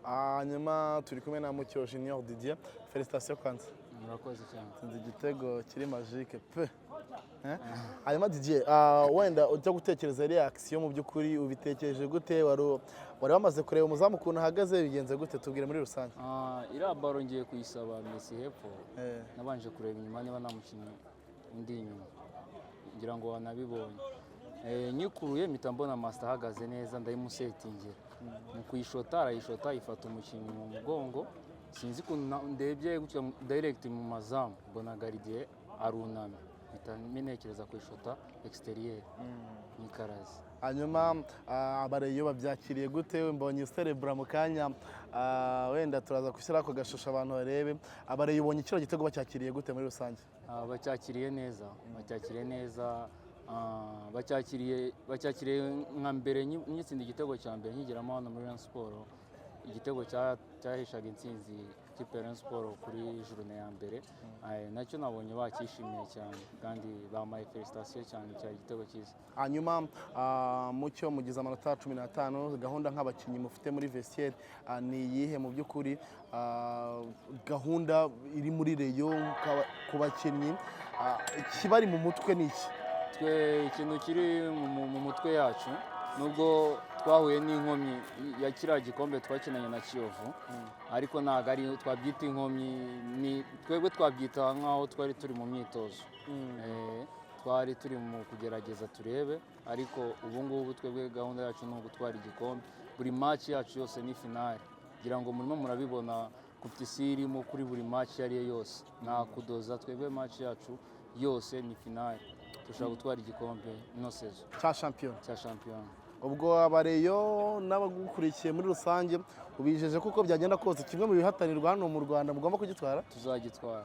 hanyuma turi kumwe na Mucyo Junior Didier. Félicitations kwanza. Murakoze cyane. Sinzi igitego kiri magique pe. Hanyuma Didier, wenda ujya gutekereza reaction mu by'ukuri ubitekereje gute? Wari wamaze kureba umuzamu ukuntu ahagaze bigenze gute? Tubwire muri rusange. Iriya baro ngiye kuyisaba Messi hepfo. Nabanje kureba inyuma niba namukinnyi undi inyuma. Ngira ngo wanabibonye. Nyikuruye mpita mbona Master ahagaze neza ndayimusetingira. Mu kuyishota arayishota ifata umukinnyi mu mugongo. Sinzi ko ndebye gutya direct mu mazamu mbona Gardien arunamye. Mpita menekereza kuyishota exterieur n'ikarazi. Hanyuma abareyo babyakiriye gute? Mbonye celebra mu kanya, wenda turaza gushyira ako gashusho abantu barebe. Abareyo ubonye ikiro gitego bacyakiriye gute muri rusange? Bacyakiriye neza, bacyakiriye nka mbere nyitsinda igitego cya mbere nkigeramo hano muri Rayon Sport. Igitego cyaheshaga intsinzi kipe ya Rayon Sport kuri journée ya mbere. Nacyo nabonye bakishimiye cyane kandi bamaye félicitations cyane cyari igitego cyiza. Hanyuma Mucyo mugize amanota 15, gahunda nk'abakinnyi mufite muri vestiaire ni yihe mu by'ukuri? Gahunda iri muri Rayon ku bakinnyi kibari mu mutwe ni iki? Twe ikintu kiri mu mutwe yacu nubwo twahuye n'inkomyi ya kiriya gikombe twakinanye na Kiyovu, ariko ntabwo ari twabyita inkomyi, twebwe twabyita nk'aho twari turi mu myitozo. Twari turi mu kugerageza turebe, ariko ubu ngubu twebwe gahunda yacu ni ugutwara igikombe. Buri match yacu yose ni finale, ngira ngo murimo murabibona competition irimo kuri buri match yari yose, nta kudoza. Twebwe match yacu yose ni finale, dushaka gutwara igikombe ino sezo cya champion. Ubwo abareyo n'abagukurikiye muri rusange ubijeje kuko byagenda kose kimwe mu bihatanirwa hano mu Rwanda mugomba kugitwara? Tuzagitwara.